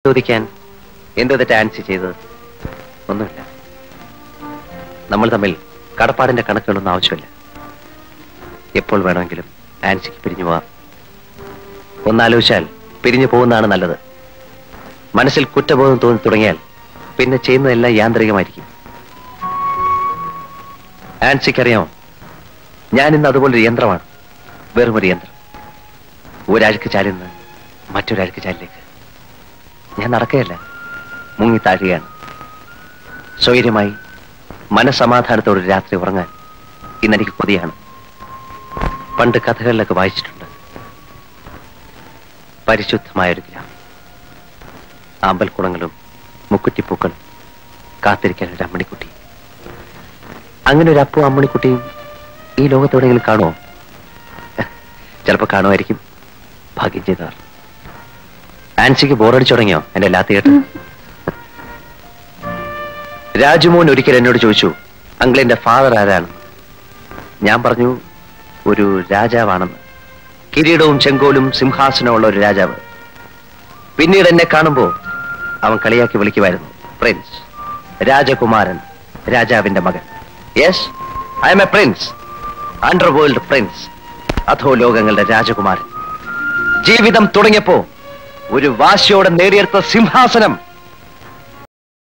ചോദിക്കാൻ എന്ത് തെറ്റാ ആൻസി ചെയ്തത്? ഒന്നുമില്ല. നമ്മൾ തമ്മിൽ കടപ്പാടിന്റെ കണക്കുകളൊന്നും ആവശ്യമില്ല. എപ്പോൾ വേണമെങ്കിലും ആൻസിക്ക് പിരിഞ്ഞു പോവാം. ഒന്നാലോചിച്ചാൽ പിരിഞ്ഞു പോകുന്നതാണ് നല്ലത്. മനസ്സിൽ കുറ്റബോധം തോന്നി തുടങ്ങിയാൽ പിന്നെ ചെയ്യുന്നതെല്ലാം യാന്ത്രികമായിരിക്കും. ആൻസിക്കറിയാമോ, ഞാൻ ഇന്ന് അതുപോലൊരു യന്ത്രമാണ്. വെറുമൊരു യന്ത്രം. ഒരഴുക്ക് ചാലിന്ന് മറ്റൊരഴുക്ക് ചാലിലേക്ക് ഞാൻ നടക്കുകയല്ല, മുങ്ങി താഴുകയാണ്. സ്വൈര്യമായി മനസ്സമാധാനത്തോടെ രാത്രി ഉറങ്ങാൻ ഇന്നെനിക്ക് കൊതിയാണ്. പണ്ട് കഥകളിലൊക്കെ വായിച്ചിട്ടുണ്ട്. പരിശുദ്ധമായൊരു ഗ്രാമം, ആമ്പൽക്കുളങ്ങളും മുക്കുറ്റിപ്പൂക്കളും, കാത്തിരിക്കാൻ ഒരു അമ്മണിക്കുട്ടി. അങ്ങനെ ഒരു അപ്പവും അമ്മണിക്കുട്ടിയും ഈ ലോകത്തെവിടെയെങ്കിലും കാണുമോ? ചിലപ്പോൾ കാണുമായിരിക്കും, ഭാഗ്യം ചെയ്തവർ. ആൻസിക്ക് ബോറടിച്ചു തുടങ്ങിയോ എന്റെ ലാത്തി കേട്ട്? രാജുമോൻ ഒരിക്കൽ എന്നോട് ചോദിച്ചു, അങ്കിളിന്റെ ഫാദർ ആരാണ്? ഞാൻ പറഞ്ഞു, ഒരു രാജാവാണെന്ന്. കിരീടവും ചെങ്കോലും സിംഹാസനവും ഉള്ള ഒരു രാജാവ്. പിന്നീട് എന്നെ കാണുമ്പോ അവൻ കളിയാക്കി വിളിക്കുമായിരുന്നു, പ്രിൻസ്, രാജകുമാരൻ, രാജാവിന്റെ മകൻ. Yes, I am a prince, underworld prince, അധോ ലോകങ്ങളുടെ രാജകുമാരൻ. ജീവിതം തുടങ്ങിയപ്പോ ഒരു വാശിയോടെ നേടിയെടുത്ത സിംഹാസനം